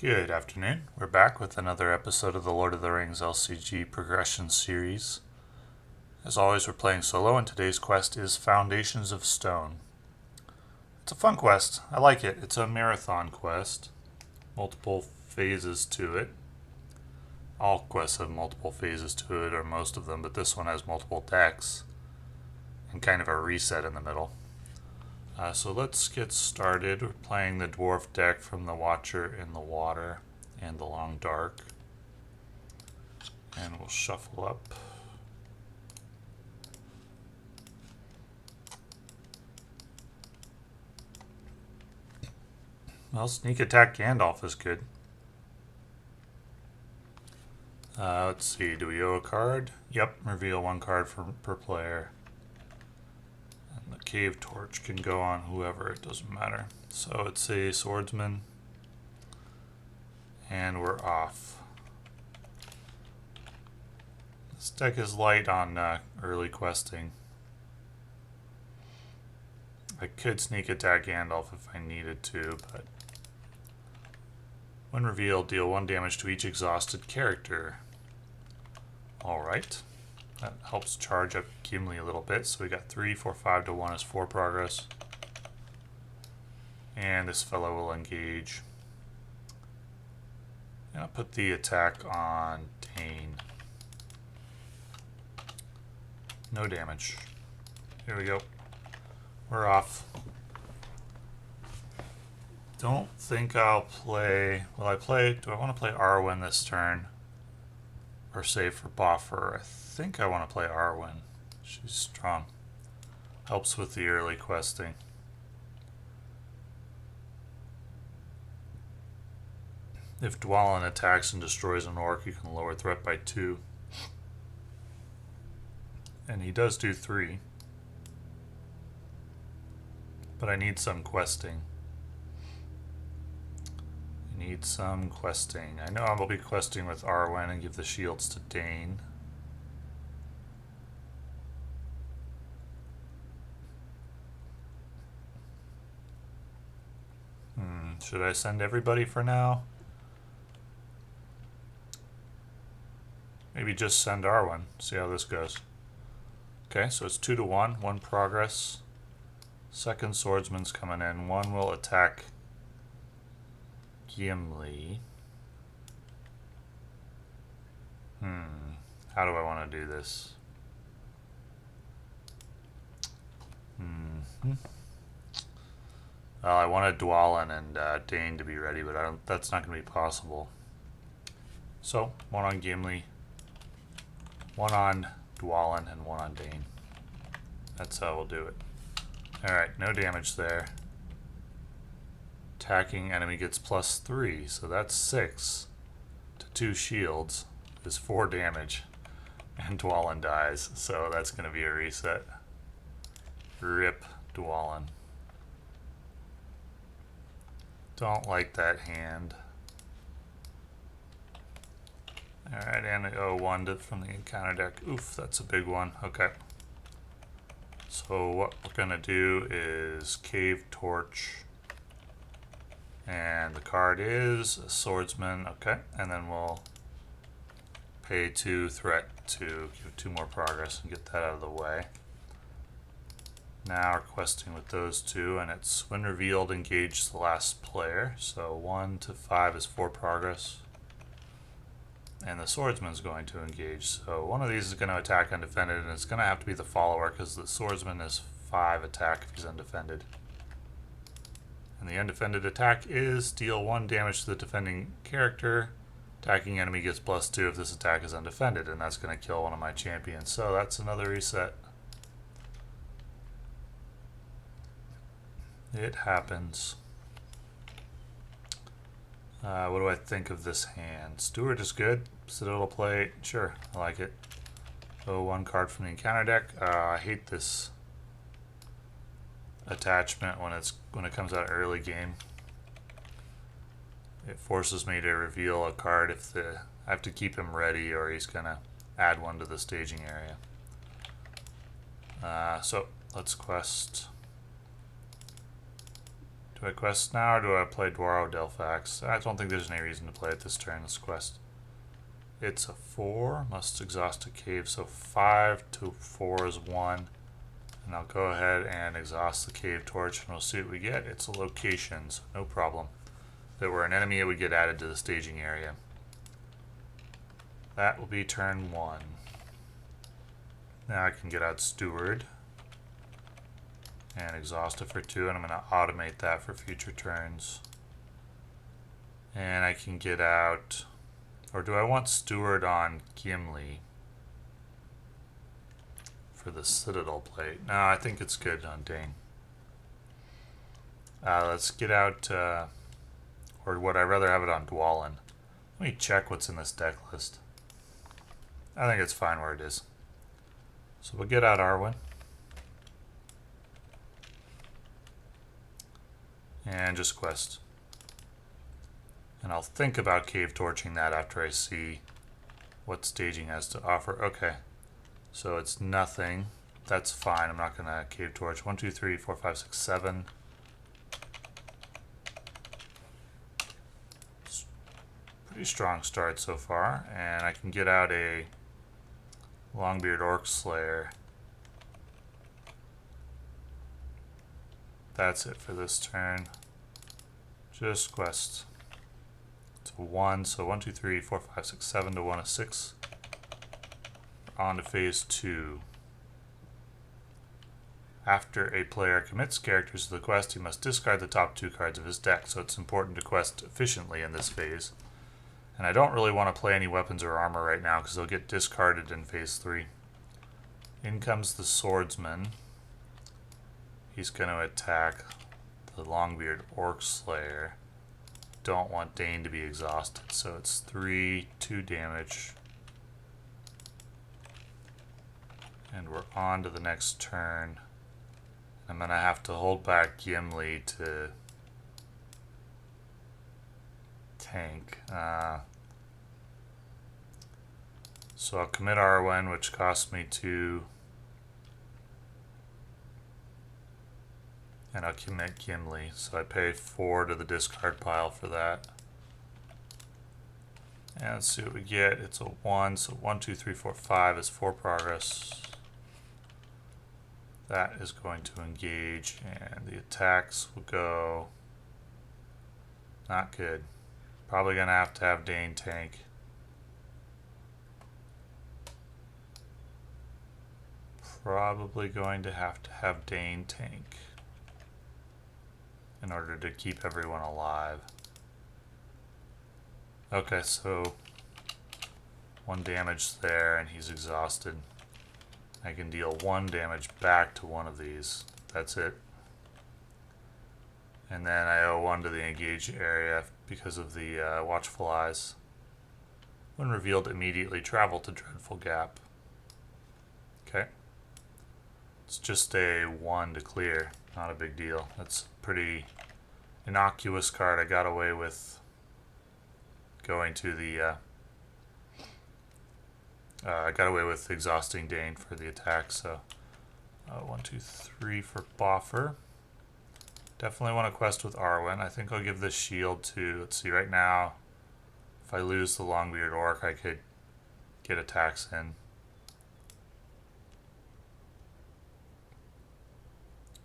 Good afternoon. We're back with another episode of the Lord of the Rings LCG Progression Series. As always, we're playing solo, and today's quest is Foundations of Stone. It's a fun quest. I like it. It's a marathon quest. Multiple phases to it. All quests have multiple phases to it, or most of them, but this one has multiple decks and kind of a reset in the middle. So let's get started. We're playing the Dwarf deck from the Watcher in the Water and the Long Dark. And we'll shuffle up. Well, Sneak Attack Gandalf is good. Let's see, do we owe a card? Yep, reveal one card per player. And the Cave Torch can go on whoever, it doesn't matter. So it's a Swordsman. And we're off. This deck is light on early questing. I could Sneak Attack Gandalf if I needed to, but when revealed, deal 1 damage to each exhausted character. Alright. That helps charge up Gimli a little bit. So we got 3, 4, 5 to 1 is 4 progress. And this fellow will engage. And I'll put the attack on Dain. No damage. Here we go. We're off. Don't think I'll play... Will I play... Do I want to play Arwen this turn? Or save for Bofur? I think I want to play Arwen. She's strong. Helps with the early questing. If Dwalin attacks and destroys an orc, you can lower threat by 2. And he does do 3. But I need some questing. Need some questing. I know I will be questing with Arwen and give the shields to Dain. Should I send everybody for now? Maybe just send Arwen. See how this goes. Okay, so it's 2 to 1. 1 progress. Second swordsman's coming in. 1 will attack Gimli. How do I want to do this? Well, I wanted Dwalin and Dain to be ready, but that's not going to be possible. So, 1 on Gimli, 1 on Dwalin, and 1 on Dain. That's how we'll do it. Alright, no damage there. Attacking enemy gets +3, so that's 6 to 2 shields is 4 damage, and Dwalin dies, so that's going to be a reset. Rip Dwalin. Don't like that hand. Alright, and I owe 1 from the encounter deck. Oof, that's a big one. Okay. So what we're going to do is Cave Torch. And the card is a Swordsman. Okay, and then we'll pay 2 threat to give 2 more progress and get that out of the way. Now we're questing with those 2, and it's when revealed, engage the last player. So 1 to 5 is 4 progress. And the swordsman's going to engage. So one of these is going to attack undefended, and it's going to have to be the follower because the swordsman is 5 attack if he's undefended. And the undefended attack is deal 1 damage to the defending character. Attacking enemy gets +2 if this attack is undefended, and that's going to kill one of my champions. So that's another reset. It happens. What do I think of this hand? Steward is good. Citadel Plate, sure, I like it. Oh, 1 card from the encounter deck. I hate this attachment when it comes out early game. It forces me to reveal a card if I have to keep him ready, or he's gonna add 1 to the staging area. So let's quest Do I quest now or do I play Dwaro Delphax? I don't think there's any reason to play it this turn. Let's quest. It's a 4. Must exhaust a cave. So 5 to 4 is 1. And I'll go ahead and exhaust the cave torch and we'll see what we get. It's a location, so no problem. If it were an enemy, it would get added to the staging area. That will be turn 1. Now I can get out Steward and exhaust it for 2, and I'm going to automate that for future turns. And I can get out, or do I want Steward on Gimli for the Citadel Plate? No, I think it's good on Dain. Let's get out, or would I rather have it on Dwalin? Let me check what's in this deck list. I think it's fine where it is. So we'll get out Arwen. And just quest. And I'll think about cave torching that after I see what staging has to offer. Okay. So it's nothing. That's fine. I'm not going to cave torch. 1, 2, 3, 4, 5, 6, 7. Pretty strong start so far. And I can get out a Longbeard Orc Slayer. That's it for this turn. Just quest. It's a 1, so 1, 2, 3, 4, 5, 6, 7 to 1 of 6. We're on to phase 2. After a player commits characters to the quest, he must discard the top 2 cards of his deck, so it's important to quest efficiently in this phase. And I don't really want to play any weapons or armor right now because they'll get discarded in phase 3. In comes the swordsman. He's going to attack the Longbeard Orc Slayer. Don't want Dain to be exhausted, so it's 3, 2 damage. And we're on to the next turn. I'm going to have to hold back Gimli to tank. So I'll commit Arwen, which costs me 2. And I'll commit Gimli. So I pay 4 to the discard pile for that. And let's see what we get. It's a 1, so 1, 2, 3, 4, 5 is 4 progress. That is going to engage, and the attacks will go not good. Probably going to have Dain tank. Probably going to have Dain tank in order to keep everyone alive. Okay, so 1 damage there, and he's exhausted. I can deal 1 damage back to one of these. That's it. And then I owe 1 to the engaged area because of the watchful eyes. When revealed, immediately travel to Dreadful Gap. Okay. It's just a 1 to clear. Not a big deal. That's a pretty innocuous card. I got away with going to the... I got away with exhausting Dain for the attack, so 1, 2, 3 for Bofur. Definitely want to quest with Arwen. I think I'll give this shield to, let's see, right now, if I lose the Longbeard Orc, I could get attacks in.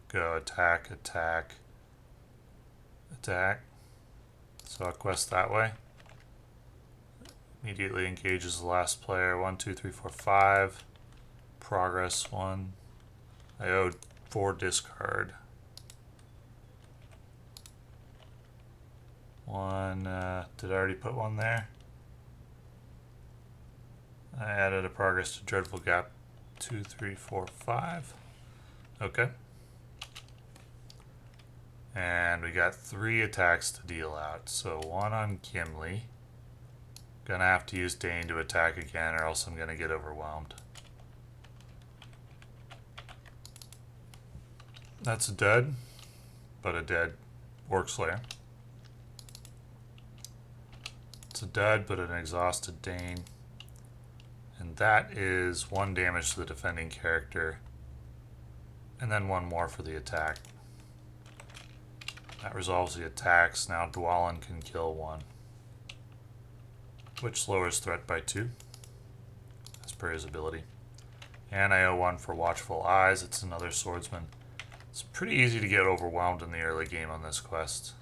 Go attack, attack, attack. So I'll quest that way. Immediately engages the last player. 1, 2, 3, 4, 5. Progress 1. I owed 4 discard. 1. Did I already put 1 there? I added a progress to Dreadful Gap. 2, 3, 4, 5. Okay. And we got 3 attacks to deal out. So 1 on Gimli. Gonna have to use Dain to attack again, or else I'm gonna get overwhelmed. That's a dead, but a dead Orc Slayer. It's a dead, but an exhausted Dain. And that is 1 damage to the defending character, and then 1 more for the attack. That resolves the attacks. Now Dwalin can kill one, which lowers threat by 2, as per his ability. And I owe 1 for Watchful Eyes. It's another swordsman. It's pretty easy to get overwhelmed in the early game on this quest.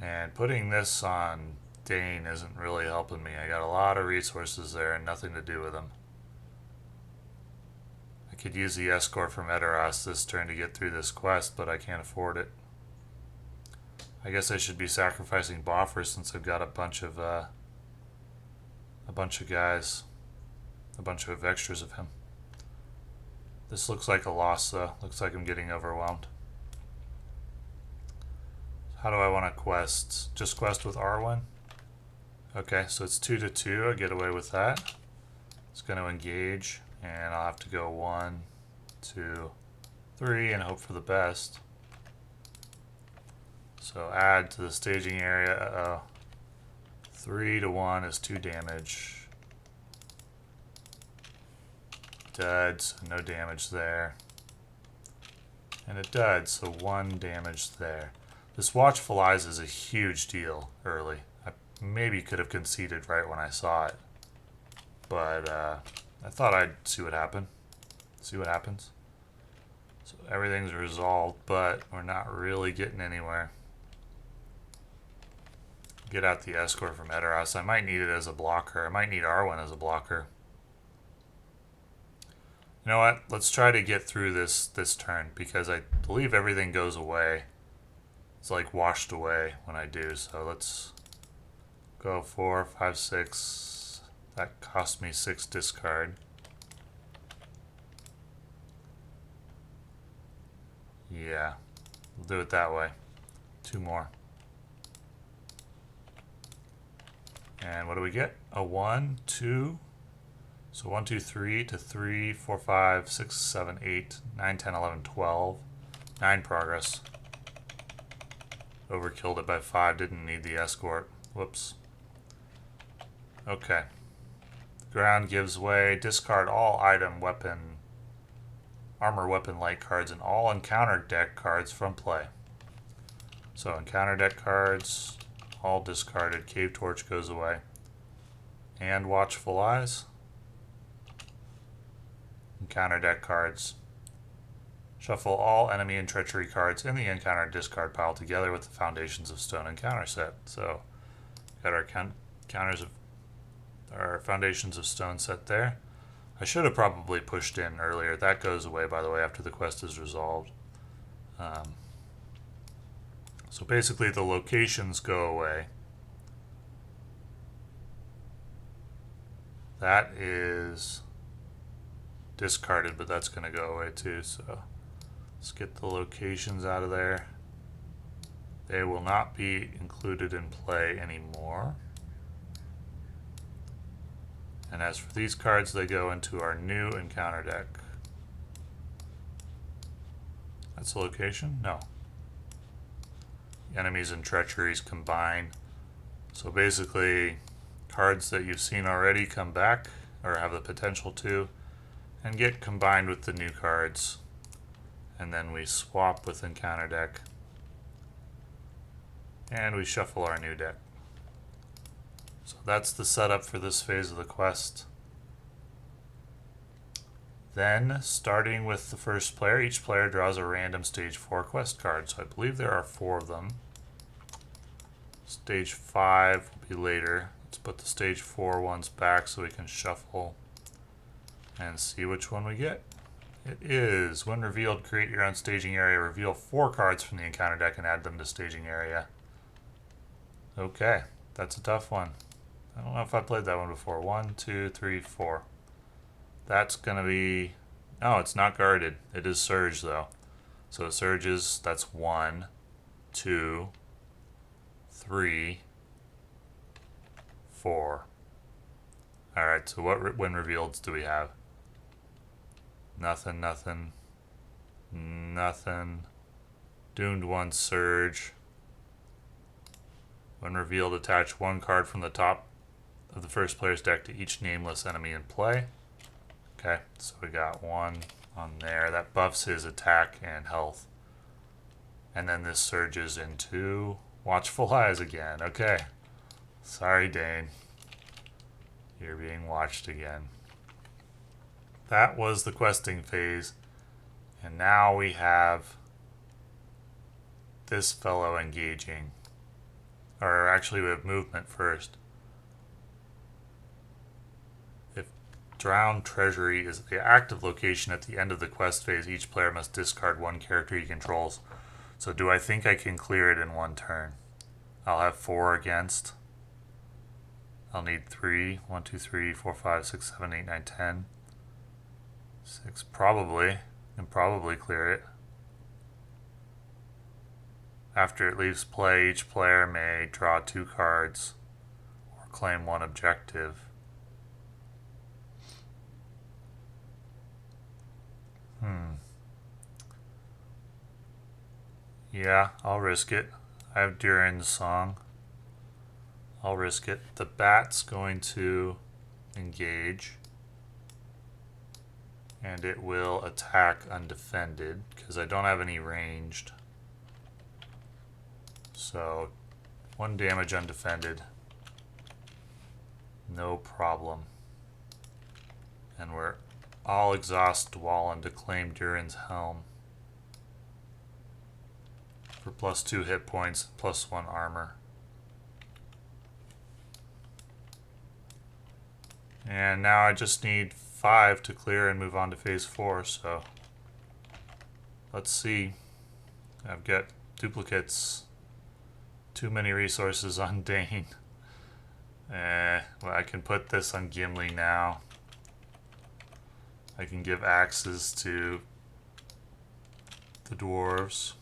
And putting this on Dain isn't really helping me. I got a lot of resources there and nothing to do with them. I could use the Escort from Edoras this turn to get through this quest, but I can't afford it. I guess I should be sacrificing Bofur since I've got a bunch of guys, a bunch of extras of him. This looks like a loss though. Looks like I'm getting overwhelmed. How do I want to quest? Just quest with Arwen? Okay, so it's 2 to 2. I get away with that. It's going to engage, and I'll have to go 1, 2, 3, and hope for the best. So add to the staging area. Uh-oh. 3 to 1 is 2 damage. Dud, so no damage there. And it dud, so 1 damage there. This Watchful Eyes is a huge deal early. I maybe could have conceded right when I saw it. But I thought I'd see what happened. See what happens. So everything's resolved, but we're not really getting anywhere. Get out the Escort from Edoras. I might need it as a blocker. I might need Arwen as a blocker. You know what? Let's try to get through this turn, because I believe everything goes away. It's like washed away when I do. So let's go 4, 5, 6. That cost me 6 discard. Yeah, we'll do it that way. 2 more. And what do we get? A 1, 2. So 1, 2, 3 to 3, 4, 5, 6, 7, 8, 9, 10, 11, 12. 9 progress. Overkilled it by 5. Didn't need the Escort. Whoops. Okay. The ground gives way. Discard all item, weapon, armor, weapon, light cards, and all encounter deck cards from play. So encounter deck cards, all discarded. Cave Torch goes away. And Watchful Eyes. Encounter deck cards. Shuffle all enemy and treachery cards in the encounter discard pile together with the Foundations of Stone encounter set. So, got our our Foundations of Stone set there. I should have probably pushed in earlier. That goes away, by the way, after the quest is resolved. So basically, the locations go away. That is discarded, but that's going to go away too. So let's get the locations out of there. They will not be included in play anymore. And as for these cards, they go into our new encounter deck. That's a location? No. Enemies and treacheries combine. So basically, cards that you've seen already come back, or have the potential to, and get combined with the new cards. And then we swap with encounter deck. And we shuffle our new deck. So that's the setup for this phase of the quest. Then, starting with the first player, each player draws a random Stage 4 quest card. So I believe there are 4 of them. Stage 5 will be later. Let's put the Stage 4 ones back so we can shuffle and see which one we get. It is, when revealed, create your own staging area. Reveal 4 cards from the encounter deck and add them to staging area. Okay, that's a tough one. I don't know if I played that one before. 1, 2, 3, 4. That's going to be... Oh, it's not guarded. It is Surge, though. So Surges, that's 1, 2, 3, 4. Alright, so what when revealed do we have? Nothing, nothing, nothing. Doomed 1 Surge. When revealed, attach 1 card from the top of the first player's deck to each nameless enemy in play. Okay, so we got 1 on there. That buffs his attack and health. And then this surges into Watchful Eyes again. Okay. Sorry, Dain. You're being watched again. That was the questing phase. And now we have this fellow engaging. Or actually we have movement first. If Drowned Treasury is the active location at the end of the quest phase, each player must discard one character he controls. So do I think I can clear it in one turn? I'll have 4 against. I'll need 3. 1, 2, 3, 4, 5, 6, 7, 8, 9, 10. 6, probably. Can probably clear it. After it leaves play, each player may draw 2 cards or claim 1 objective. Yeah, I'll risk it. I have Durin's song. I'll risk it. The bat's going to engage. And it will attack undefended because I don't have any ranged. So 1 damage undefended. No problem. And I'll exhaust Dwalin to claim Durin's helm. For +2 hit points, +1 armor. And now I just need 5 to clear and move on to phase 4, so let's see. I've got duplicates. Too many resources on Dain. Well, I can put this on Gimli now. I can give axes to the dwarves.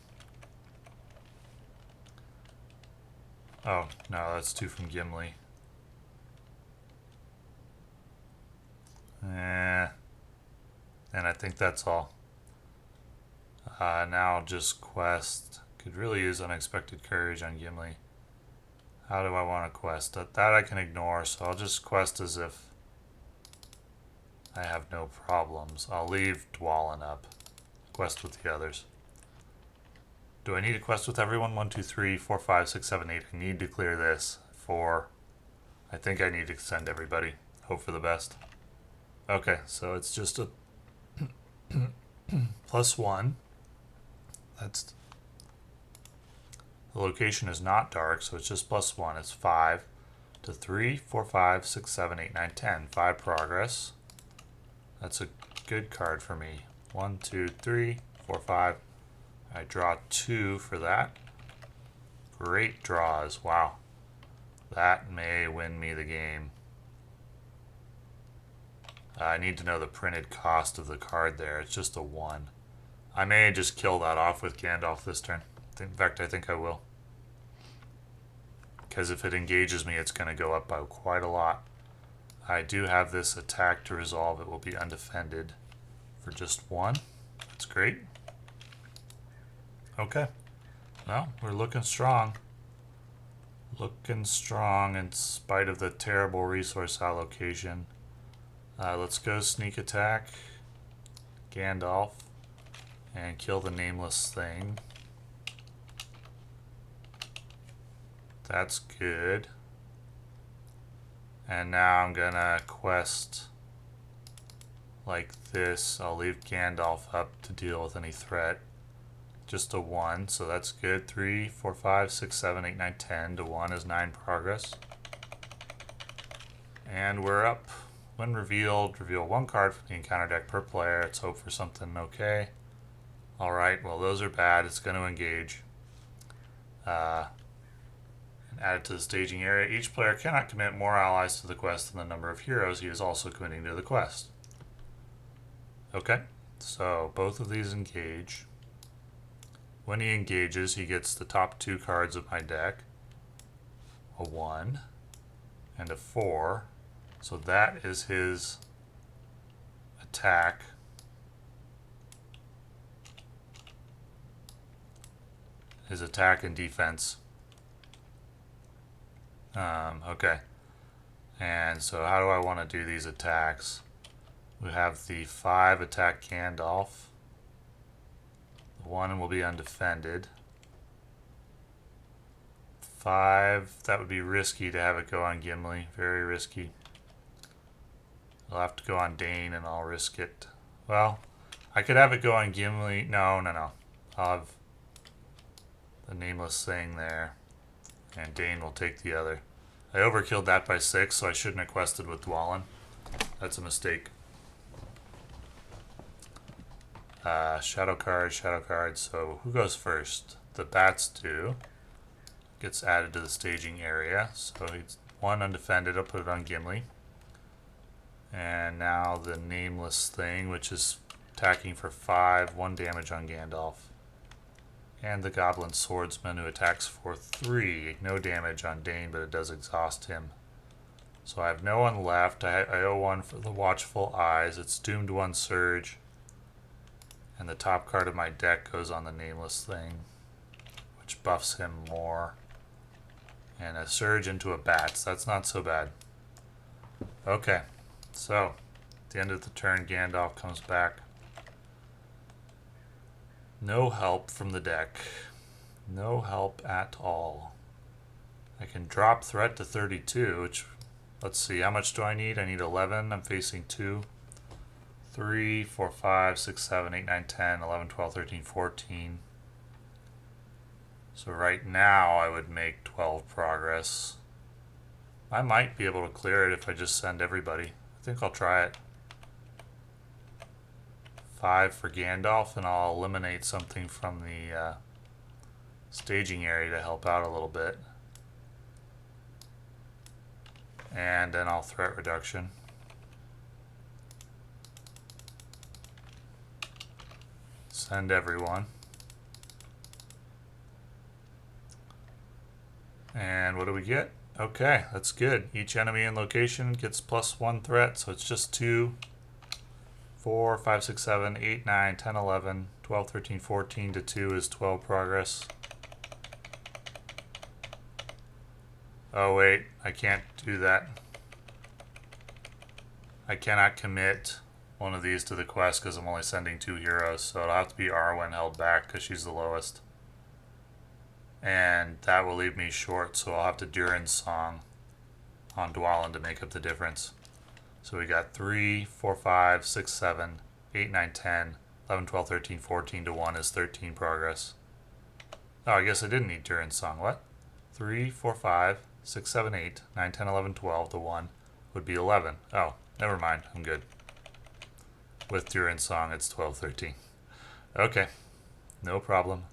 Oh, no, that's 2 from Gimli. And I think that's all. Now I'll just quest. Could really use Unexpected Courage on Gimli. How do I want to quest? That I can ignore, so I'll just quest as if I have no problems. I'll leave Dwalin up. Quest with the others. Do I need to quest with everyone? 1, 2, 3, 4, 5, 6, 7, 8. I need to clear this. 4. I think I need to send everybody. Hope for the best. Okay, so it's just a +1. That's the location is not dark, so it's just +1. It's 5 to 3, 4, 5, 6, 7, 8, 9, 10. 5 progress. That's a good card for me. 1, 2, 3, 4, 5. I draw 2 for that. Great draws. Wow. That may win me the game. I need to know the printed cost of the card there. It's just a 1. I may just kill that off with Gandalf this turn. In fact, I think I will. Because if it engages me, it's going to go up by quite a lot. I do have this attack to resolve. It will be undefended for just 1. That's great. Okay. Well, we're looking strong. Looking strong in spite of the terrible resource allocation. Let's go sneak attack Gandalf and kill the nameless thing. That's good. And now I'm gonna quest like this. I'll leave Gandalf up to deal with any threat. Just a 1, so that's good. 3, 4, 5, 6, 7, 8, 9, 10. To 1 is 9 progress. And we're up. When revealed, reveal 1 card from the encounter deck per player. Let's hope for something okay. Alright, well those are bad. It's going to engage. And add it to the staging area. Each player cannot commit more allies to the quest than the number of heroes he is also committing to the quest. Okay, so both of these engage. When he engages, he gets the top 2 cards of my deck. A 1 and a 4. So that is his attack. His attack and defense. Okay. And so how do I want to do these attacks? We have the 5 attack Gandalf. The 1 will be undefended. 5. That would be risky to have it go on Gimli. Very risky. I'll have to go on Dain and I'll risk it. Well, I could have it go on Gimli. No. I'll have the nameless thing there. And Dain will take the other. I overkilled that by 6, so I shouldn't have quested with Dwalin. That's a mistake. Shadow card. So who goes first? The bats do. Gets added to the staging area. So he's 1 undefended. I'll put it on Gimli. And now the nameless thing, which is attacking for 5, 1 damage on Gandalf. And the Goblin Swordsman, who attacks for 3. No damage on Dain, but it does exhaust him. So I have no one left. I owe 1 for the Watchful Eyes. It's doomed 1 Surge. And the top card of my deck goes on the nameless thing, which buffs him more. And a Surge into a Bats. That's not so bad. Okay, so at the end of the turn, Gandalf comes back. No help from the deck. No help at all. I can drop threat to 32, which, let's see, how much do I need? I need 11. I'm facing 2. 3, 4, 5, 6, 7, 8, 9, 10, 11, 12, 13, 14. So right now I would make 12 progress. I might be able to clear it if I just send everybody. I think I'll try it. 5 for Gandalf, and I'll eliminate something from the staging area to help out a little bit. And then I'll threat reduction. Send everyone. And what do we get? Okay, that's good. Each enemy in location gets +1 threat, so it's just 2, 4, 5, 6, 7, 8, 9, 10, 11, 12, 13, 14 to 2 is 12 progress. Oh wait, I can't do that. I cannot commit one of these to the quest because I'm only sending 2 heroes, so it'll have to be Arwen held back because she's the lowest. And that will leave me short, so I'll have to Durin Song on Dwalin to make up the difference. So we got 3, 4, 5, 6, 7, 8, 9, 10, 11, 12, 13, 14 to 1 is 13 progress. Oh, I guess I didn't need Durin Song. What? 3, 4, 5, 6, 7, 8, 9, 10, 11, 12 to 1 would be 11. Oh, never mind. I'm good. With Durin Song, it's 12, 13. Okay. No problem.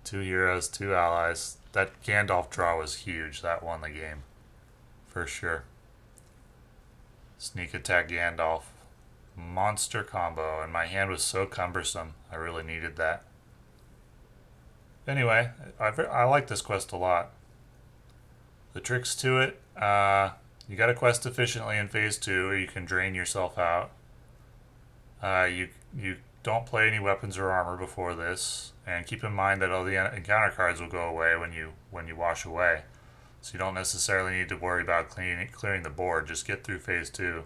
2 heroes, 2 allies. That Gandalf draw was huge. That won the game. For sure. Sneak attack Gandalf. Monster combo. And my hand was so cumbersome. I really needed that. Anyway, I like this quest a lot. The tricks to it, you got to quest efficiently in phase 2 or you can drain yourself out. You don't play any weapons or armor before this, and keep in mind that all the encounter cards will go away when you wash away. So you don't necessarily need to worry about clearing the board. Just get through phase 2.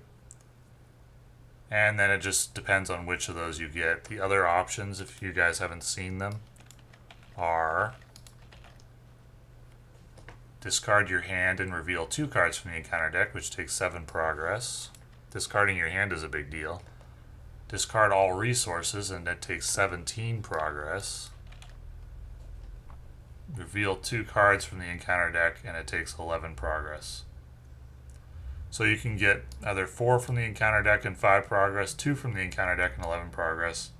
And then it just depends on which of those you get. The other options, if you guys haven't seen them, are discard your hand and reveal 2 cards from the encounter deck, which takes 7 progress. Discarding your hand is a big deal. Discard all resources, and that takes 17 progress. Reveal 2 cards from the encounter deck, and it takes 11 progress. So you can get either 4 from the encounter deck and 5 progress, 2 from the encounter deck and 11 progress,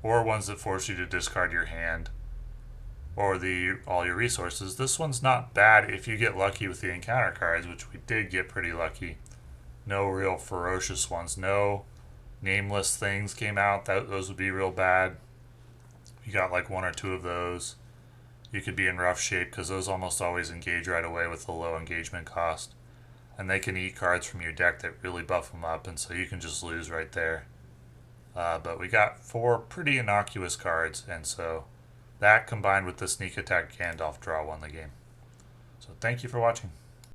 or ones that force you to discard your hand, or all your resources. This one's not bad if you get lucky with the encounter cards, which we did get pretty lucky. No real ferocious ones. No nameless things came out. Those would be real bad. You got like 1 or 2 of those. You could be in rough shape because those almost always engage right away with the low engagement cost. And they can eat cards from your deck that really buff them up, and so you can just lose right there. But we got 4 pretty innocuous cards, and so that combined with the sneak attack Gandalf draw won the game. So thank you for watching.